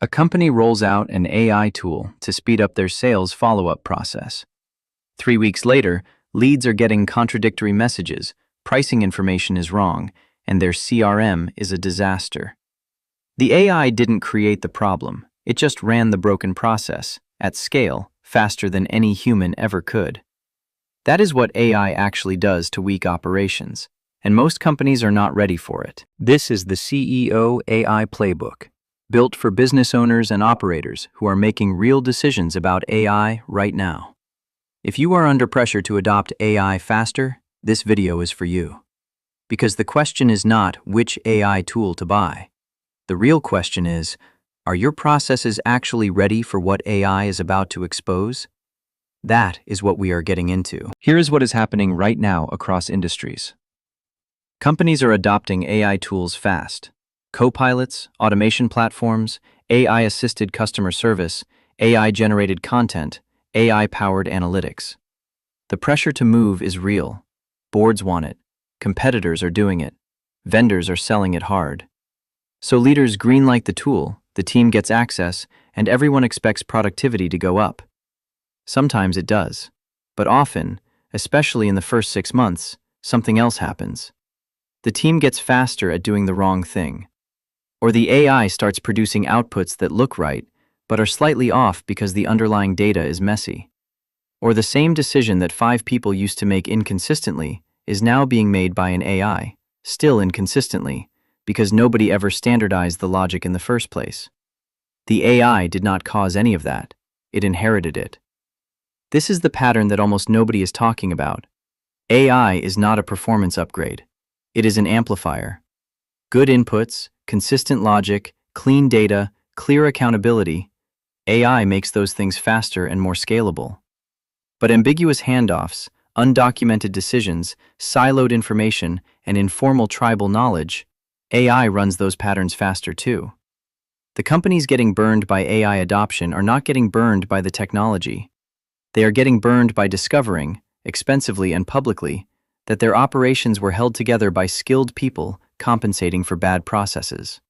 A company rolls out an AI tool to speed up their sales follow-up process. 3 weeks later, leads are getting contradictory messages, pricing information is wrong, and their CRM is a disaster. The AI didn't create the problem, it just ran the broken process, at scale, faster than any human ever could. That is what AI actually does to weak operations, and most companies are not ready for it. This is the CEO AI Playbook, built for business owners and operators who are making real decisions about AI right now. If you are under pressure to adopt AI faster, this video is for you. Because the question is not which AI tool to buy. The real question is, are your processes actually ready for what AI is about to expose? That is what we are getting into. Here is what is happening right now across industries. Companies are adopting AI tools fast. Co-pilots, automation platforms, AI-assisted customer service, AI-generated content, AI-powered analytics. The pressure to move is real. Boards want it. Competitors are doing it. Vendors are selling it hard. So leaders greenlight the tool, the team gets access, and everyone expects productivity to go up. Sometimes it does. But often, especially in the first 6 months, something else happens. The team gets faster at doing the wrong thing. Or the AI starts producing outputs that look right, but are slightly off because the underlying data is messy. Or the same decision that 5 people used to make inconsistently is now being made by an AI, still inconsistently, because nobody ever standardized the logic in the first place. The AI did not cause any of that. It inherited it. This is the pattern that almost nobody is talking about. AI is not a performance upgrade. It is an amplifier. Good inputs, consistent logic, clean data, clear accountability. AI makes those things faster and more scalable. But ambiguous handoffs, undocumented decisions, siloed information, and informal tribal knowledge, AI runs those patterns faster too. The companies getting burned by AI adoption are not getting burned by the technology. They are getting burned by discovering, expensively and publicly, that their operations were held together by skilled people compensating for bad processes.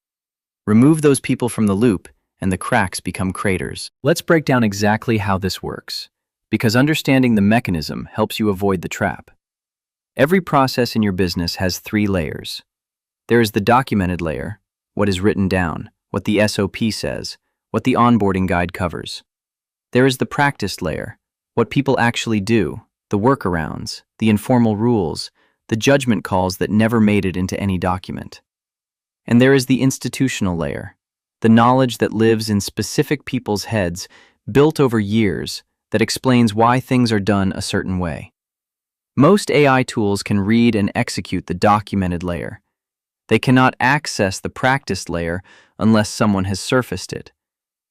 Remove those people from the loop, and the cracks become craters. Let's break down exactly how this works, because understanding the mechanism helps you avoid the trap. Every process in your business has 3 layers. There is the documented layer, what is written down, what the SOP says, what the onboarding guide covers. There is the practiced layer, what people actually do, the workarounds, the informal rules, the judgment calls that never made it into any document. And there is the institutional layer, the knowledge that lives in specific people's heads, built over years, that explains why things are done a certain way. Most AI tools can read and execute the documented layer. They cannot access the practiced layer unless someone has surfaced it.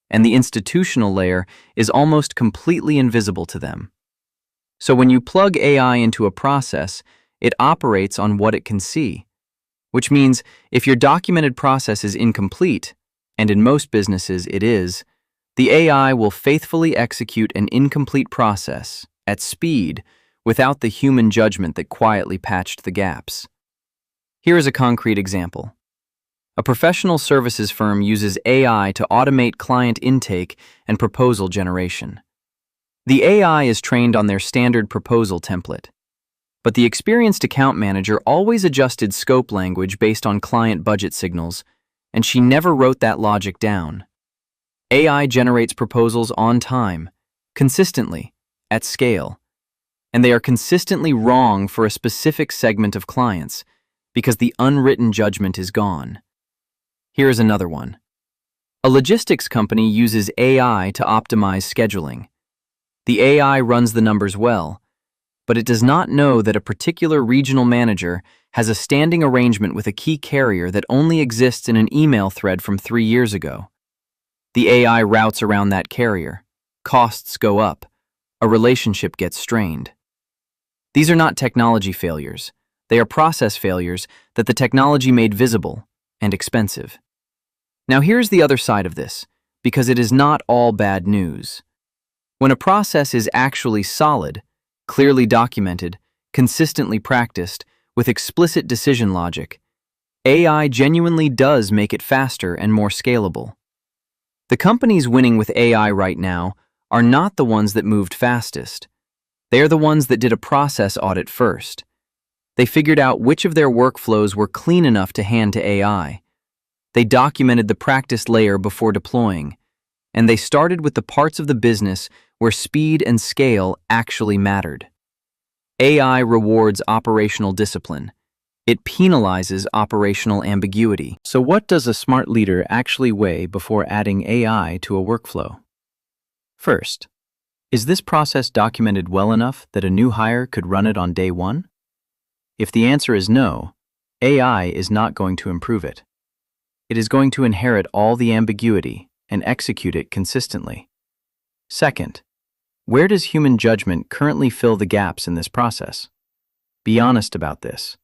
And the institutional layer is almost completely invisible to them. So when you plug AI into a process, it operates on what it can see. Which means if your documented process is incomplete, and in most businesses it is, the AI will faithfully execute an incomplete process at speed without the human judgment that quietly patched the gaps. Here is a concrete example. A professional services firm uses AI to automate client intake and proposal generation. The AI is trained on their standard proposal template, but the experienced account manager always adjusted scope language based on client budget signals, and she never wrote that logic down. AI generates proposals on time, consistently, at scale, and they are consistently wrong for a specific segment of clients because the unwritten judgment is gone. Here is another one. A logistics company uses AI to optimize scheduling. The AI runs the numbers well, but it does not know that a particular regional manager has a standing arrangement with a key carrier that only exists in an email thread from 3 years ago. The AI routes around that carrier. Costs go up. A relationship gets strained. These are not technology failures. They are process failures that the technology made visible and expensive. Now here's the other side of this, because it is not all bad news. When a process is actually solid, clearly documented, consistently practiced, with explicit decision logic, AI genuinely does make it faster and more scalable. The companies winning with AI right now are not the ones that moved fastest. They are the ones that did a process audit first. They figured out which of their workflows were clean enough to hand to AI. They documented the practice layer before deploying, and they started with the parts of the business where speed and scale actually mattered. AI rewards operational discipline. It penalizes operational ambiguity. So what does a smart leader actually weigh before adding AI to a workflow? First, is this process documented well enough that a new hire could run it on day one? If the answer is no, AI is not going to improve it. It is going to inherit all the ambiguity and execute it consistently. Second, where does human judgment currently fill the gaps in this process? Be honest about this.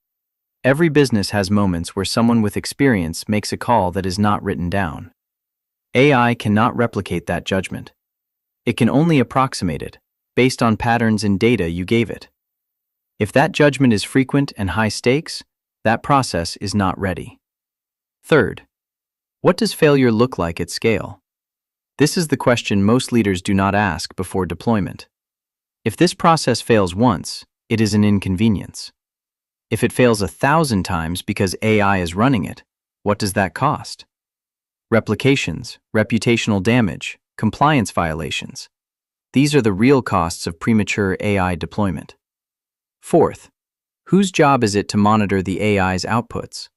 Every business has moments where someone with experience makes a call that is not written down. AI cannot replicate that judgment. It can only approximate it, based on patterns in data you gave it. If that judgment is frequent and high stakes, that process is not ready. Third, what does failure look like at scale? This is the question most leaders do not ask before deployment. If this process fails once, it is an inconvenience. If it fails 1,000 times because AI is running it, what does that cost? Replications, reputational damage, compliance violations. These are the real costs of premature AI deployment. Fourth, whose job is it to monitor the AI's outputs?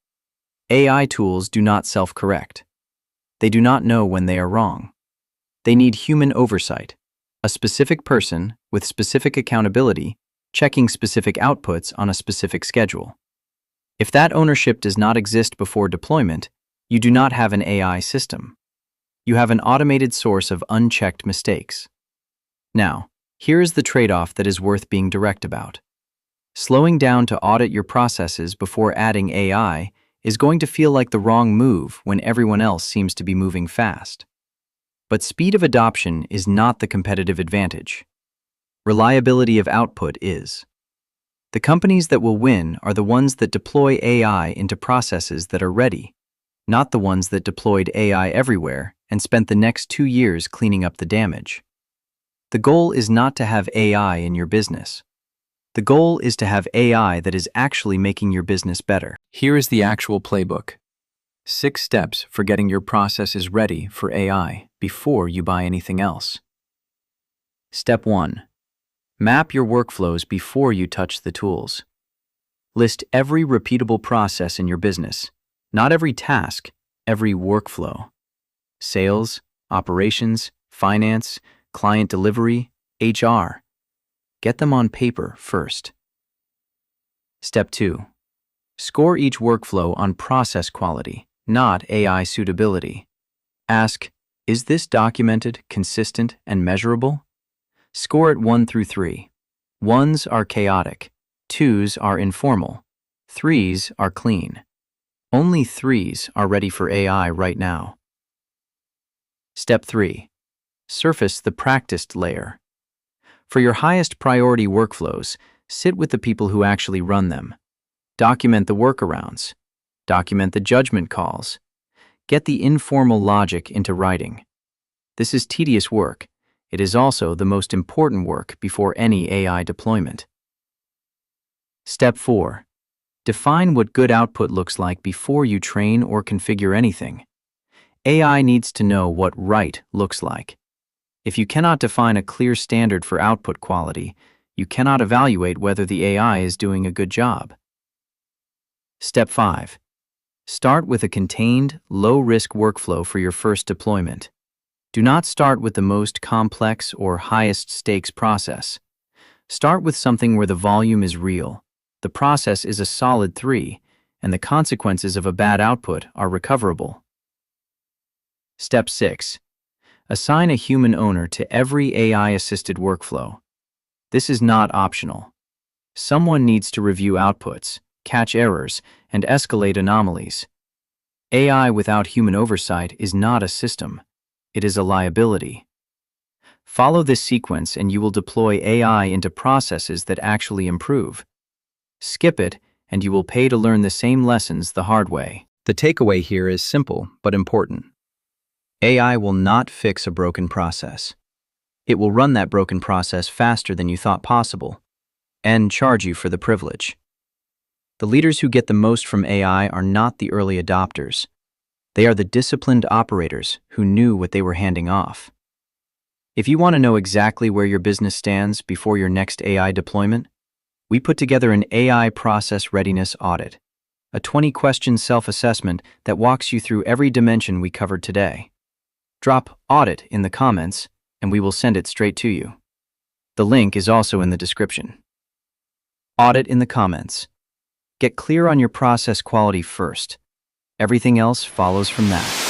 AI tools do not self-correct. They do not know when they are wrong. They need human oversight, a specific person with specific accountability, checking specific outputs on a specific schedule. If that ownership does not exist before deployment, you do not have an AI system. You have an automated source of unchecked mistakes. Now, here is the trade-off that is worth being direct about. Slowing down to audit your processes before adding AI is going to feel like the wrong move when everyone else seems to be moving fast. But speed of adoption is not the competitive advantage. Reliability of output is. The companies that will win are the ones that deploy AI into processes that are ready, not the ones that deployed AI everywhere and spent the next 2 years cleaning up the damage. The goal is not to have AI in your business. The goal is to have AI that is actually making your business better. Here is the actual playbook. 6 steps for getting your processes ready for AI before you buy anything else. Step 1. Map your workflows before you touch the tools. List every repeatable process in your business, not every task, every workflow. Sales, operations, finance, client delivery, HR. Get them on paper first. Step 2. Score each workflow on process quality, not AI suitability. Ask, is this documented, consistent, and measurable? Score it 1 through 3. 1s are chaotic, 2s are informal, 3s are clean. Only 3s are ready for AI right now. Step 3. Surface the practiced layer. For your highest priority workflows, sit with the people who actually run them. Document the workarounds. Document the judgment calls. Get the informal logic into writing. This is tedious work. It is also the most important work before any AI deployment. Step 4. Define what good output looks like before you train or configure anything. AI needs to know what right looks like. If you cannot define a clear standard for output quality, you cannot evaluate whether the AI is doing a good job. Step 5. Start with a contained, low-risk workflow for your first deployment. Do not start with the most complex or highest stakes process. Start with something where the volume is real, the process is a solid 3, and the consequences of a bad output are recoverable. Step 6. Assign a human owner to every AI-assisted workflow. This is not optional. Someone needs to review outputs, catch errors, and escalate anomalies. AI without human oversight is not a system. It is a liability. Follow this sequence and you will deploy AI into processes that actually improve. Skip it and you will pay to learn the same lessons the hard way. The takeaway here is simple but important. AI will not fix a broken process. It will run that broken process faster than you thought possible and charge you for the privilege. The leaders who get the most from AI are not the early adopters. They are the disciplined operators who knew what they were handing off. If you want to know exactly where your business stands before your next AI deployment, we put together an AI process readiness audit, a 20-question self-assessment that walks you through every dimension we covered today. Drop audit in the comments, and we will send it straight to you. The link is also in the description. Audit in the comments. Get clear on your process quality first. Everything else follows from that.